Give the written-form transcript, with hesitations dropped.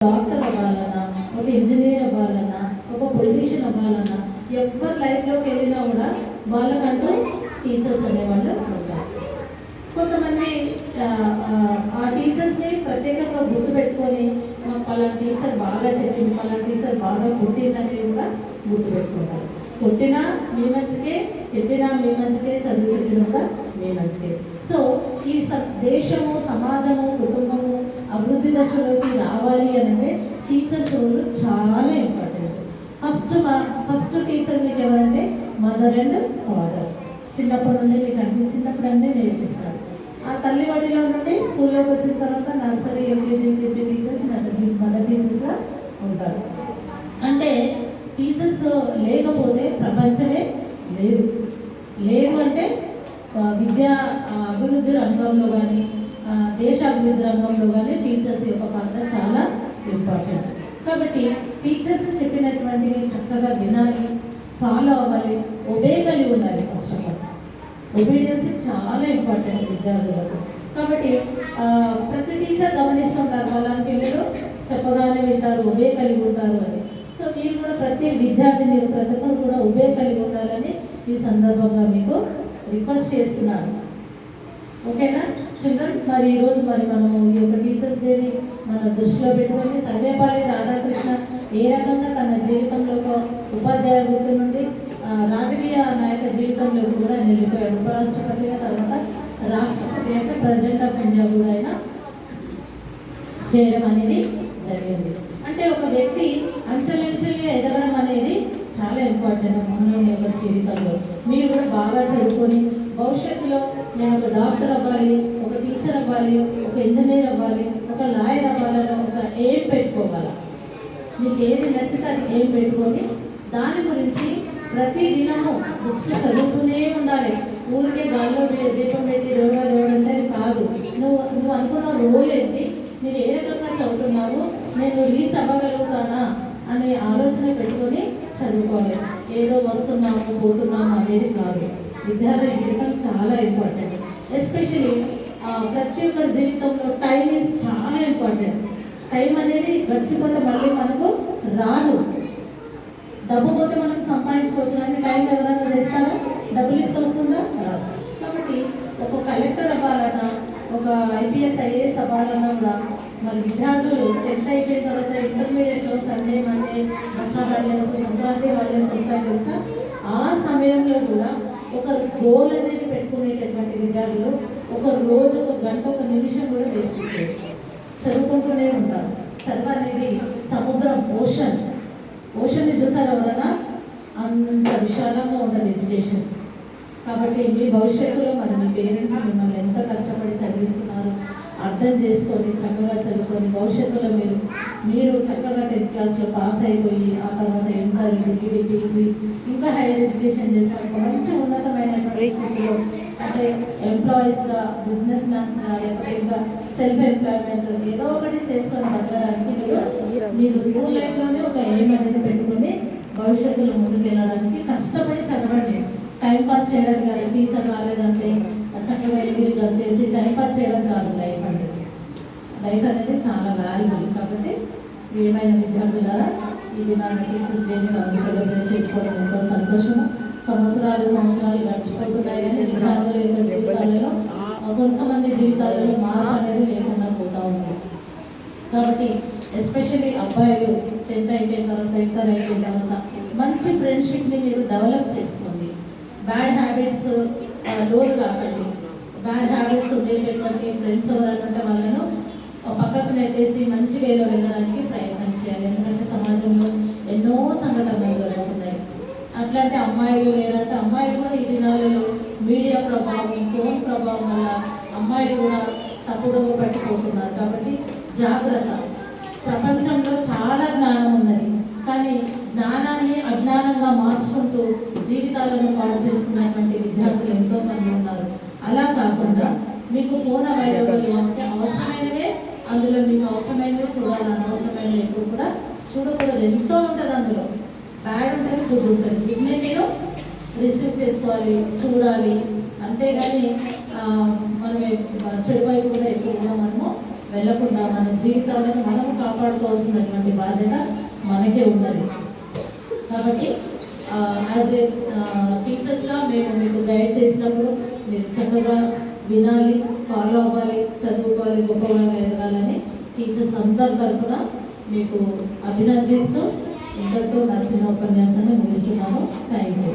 Doctor అవ్వాలన్నా, ఒక engineer అవ్వాలన్నా, ఒక పొలిటీషియన్ అవ్వాలన్నా, ఎవరి లైఫ్లోకి వెళ్ళినా కూడా వాళ్ళకంటూ టీచర్స్ అనేవాళ్ళు ఉంటారు. కొంతమంది ఆ టీచర్స్ని ప్రత్యేకంగా గుర్తుపెట్టుకొని పలానా టీచర్ బాగా చెప్పింది, పలానా టీచర్ బాగా కొట్టిందని కూడా గుర్తుపెట్టుకుంటారు. కొట్టినా మీ మంచికే, పెట్టినా మీ మంచికే, చదువు చెప్పిన కూడా మీ మంచికే. సో ఈ దేశము, సమాజము, కుటుంబము అభివృద్ధి దశలోకి రావాలి అంటే టీచర్స్ రోల్ చాలా ఇంపార్టెంట్. ఫస్ట్ టీచర్ మీకు ఎవరంటే మదర్ అండ్ ఫాదర్. చిన్నప్పటి నుండి మీకు చిన్నప్పుడు అంటే నేర్పిస్తారు. ఆ తల్లి వాడిలో నుండి స్కూల్లోకి వచ్చిన తర్వాత nursery, LKG, UKG teachers mother టీచర్స్గా ఉంటారు. అంటే టీచర్స్ లేకపోతే ప్రపంచమే లేదు. లేదు అంటే విద్యా అభివృద్ధి రంగంలో కానీ, దేశ అభివృద్ధి రంగంలో కానీ టీచర్స్ యొక్క పాత్ర చాలా ఇంపార్టెంట్. కాబట్టి టీచర్స్ చెప్పినటువంటివి చక్కగా వినాలి, ఫాలో అవ్వాలి, ఒబే కలిగి ఉండాలి. ఫస్ట్ ఆఫ్ ఆల్ ఒబీడియన్స్ చాలా ఇంపార్టెంట్ విద్యార్థులకు. కాబట్టి ప్రతి టీచర్ గమనిస్తుంటారు, వాళ్ళ పిల్లలు చెప్పగానే వింటారు, ఒబే కలిగి ఉంటారు అని. సో మీరు కూడా ప్రతి విద్యార్థి, మీరు ప్రతి ఒక్కరు కూడా ఒబే కలిగి ఉండాలని ఈ సందర్భంగా మీకు రిక్వెస్ట్ చేస్తున్నాను. ఓకేనా చిల్డ్రన్? మరి ఈరోజు మనము ఈ యొక్క టీచర్స్ డేని మన దృష్టిలో పెట్టుకొని సర్వేపల్లి రాధాకృష్ణ ఏ రకంగా తన జీవితంలో ఒక ఉపాధ్యాయ వృత్తి నుండి రాజకీయ నాయక జీవితంలో కూడా ఆయన వెళ్ళిపోయాడు. ఉపరాష్ట్రపతిగా, తర్వాత రాష్ట్రపతి అంటే ప్రెసిడెంట్ ఆఫ్ ఇండియా కూడా ఆయన చేయడం అనేది జరిగింది. అంటే ఒక వ్యక్తి అంచెలంచెలుగా ఎదగడం అనేది చాలా ఇంపార్టెంట్ మానవుని యొక్క జీవితంలో. మీరు కూడా బాగా చదువుకొని భవిష్యత్తులో నేను ఒక డాక్టర్ అవ్వాలి, ఒక టీచర్ అవ్వాలి, ఒక ఇంజనీర్ అవ్వాలి, ఒక లాయర్ అవ్వాలని ఒక ఎయిమ్ పెట్టుకోవాలి. మీకు ఏది నచ్చితే అది ఎయిమ్ పెట్టుకొని దాని గురించి ప్రతి దినము బుక్స్ చదువుతూనే ఉండాలి. ఊరికే గాల్లో దీపం పెట్టి దేవుడు అంటే కాదు. నువ్వు అనుకున్న రోల్ ఏంటి, నేను ఏ రకంగా చదువుతున్నావు, నేను రీచ్ అవ్వగలుగుతానా అనే ఆలోచన పెట్టుకొని చదువుకోవాలి. ఏదో వస్తున్నాము పోతున్నాము అనేది కాదు. విద్యార్థి జీవితం చాలా ఇంపార్టెంట్. ఎస్పెషలీ ప్రతి ఒక్క జీవితంలో టైం ఈజ్ చాలా ఇంపార్టెంట్. టైం అనేది గడిచిపోతే మళ్ళీ మనకు రాదు. డబ్బు పోతే మనం సంపాదించుకోవచ్చు, కానీ టైం ఎవరైనా చేస్తారో డబ్బులు ఇస్తూ వస్తుందా? రాదు. కాబట్టి ఒక కలెక్టర్ అవ్వాలన్నా, ఒక ఐపీఎస్, ఐఏఎస్ అవ్వాలన్నా కూడా మరి విద్యార్థులు 10th అయిపోయిన తర్వాత ఇంటర్మీడియట్లో Sunday, Monday, Dasara holidays, Sankranti holidays వస్తాయి తెలుసా? ఆ సమయంలో కూడా ఒక గోల్ అనేది పెట్టుకునేటటువంటి విద్యార్థులు ఒక రోజు, ఒక గంట, ఒక నిమిషం కూడా వేస్ట్ చేస్తారు. చదువుకుంటూనే ఉంటారు. చదువు అనేది సముద్రం, ఓషన్ని చూసారు ఎవరైనా? అంత విశాలంగా ఉంటుంది ఎడ్యుకేషన్. కాబట్టి మీ భవిష్యత్తులో మరి మీ పేరెంట్స్ మిమ్మల్ని ఎంత కష్టపడి చదివిస్తున్నారు అర్థం చేసుకొని చక్కగా చదువుకొని భవిష్యత్తులో మీరు చక్కగా 10th క్లాస్లో పాస్ అయిపోయి ఆ తర్వాత ఇంటర్, డిగ్రీ, పీజీ ఇంకా హైయర్ ఎడ్యుకేషన్ చేసుకొని మంచి ఉన్నతమైనటువంటి స్థితిలో అంటే ఎంప్లాయీస్గా, బిజినెస్ మ్యాన్స్గా, లేకపోతే ఇంకా సెల్ఫ్ ఎంప్లాయ్మెంట్ ఏదో ఒకటి చేసుకొని బతకడానికి మీరు స్కూల్ లైఫ్లోనే ఒక ఎయిమ్ అనేది పెట్టుకొని భవిష్యత్తులో ముందుకు వెళ్ళడానికి కష్టపడి చదవండి. టైం పాస్ చేయడం కాదు. టీచర్ రాలేదంటే చక్కగా ఎగిరి గంతేసి టైం పాస్ చేయడం కాదు. లైఫ్ అనేది చాలా వాల్యుబుల్. కాబట్టి ఏమైనా విద్యార్థులారా ఈ దినాన్ని టీచర్స్ డేని మనం సెలబ్రేట్ చేసుకోవడం ఎంతో సంతోషము. సంవత్సరాలు గడిచిపోతున్నాయి కానీ విద్యార్థుల యొక్క జీవితాలలో కొంతమంది జీవితాలలో మార్పు అనేది లేకుండా పోతూ ఉంది. కాబట్టి ఎస్పెషల్లీ అబ్బాయిలు 10th అయిపోయిన తర్వాత, ఇంటర్ అయిపోయిన తర్వాత మంచి ఫ్రెండ్షిప్ని మీరు డెవలప్ చేసుకోండి. బ్యాడ్ హ్యాబిట్స్ లోన్ కాకండి. బ్యాడ్ హ్యాబిట్స్ ఉండేటటువంటి ఫ్రెండ్స్ ఎవరంటే వాళ్ళను పక్కకు నెట్టేసి మంచి వేలో వెళ్ళడానికి ప్రయత్నం చేయాలి. ఎందుకంటే సమాజంలో ఎన్నో సంఘటనలు జరుగుతున్నాయి. అట్లాంటి అమ్మాయిలు లేరంటే అమ్మాయిలు కూడా ఈ దినాలలో మీడియా ప్రభావం, ఫోన్ ప్రభావం వల్ల అమ్మాయిలు కూడా తప్పుదో పట్టిపోతున్నారు. కాబట్టి జాగ్రత్త. ప్రపంచంలో చాలా జ్ఞానం ఉన్నది, కానీ జ్ఞానాన్ని అజ్ఞానంగా మార్చుకుంటూ జీవితాలను పాడు చేసుకున్నటువంటి విద్యార్థులు ఎంతో మంది ఉన్నారు. అలా కాకుండా మీకు ఫోన్ అవైలబుల్ అంటే అవసరమైనవే, అందులో మీకు అవసరమైనవే చూడాలి, అనవసరమైనవి ఎప్పుడు కూడా చూడకూడదు. ఎంతో ఉంటుంది అందులో. బ్యాడ్ ఉంటుంది, గుడ్ ఉంటుంది. గుడ్నే మీరు రిసీవ్ చేసుకోవాలి, చూడాలి. అంతేగాని మనం చెడు వైపు కూడా ఎప్పుడు కూడా మనము వెళ్ళకుండా మన జీవితాలను మనము కాపాడుకోవాల్సినటువంటి బాధ్యత మనకే ఉన్నది. కాబట్టి యాజ్ ఏ టీచర్స్గా మేము మీకు గైడ్ చేసినప్పుడు మీరు చక్కగా వినాలి, ఫాలో అవ్వాలి, చదువుకోవాలి, గొప్పవారు ఎదగాలని టీచర్స్ అందరి తరఫున మీకు అభినందిస్తూ ఇంతటితో నా చిన్న ఉపన్యాసాన్ని ముగిస్తున్నాను. Thank you.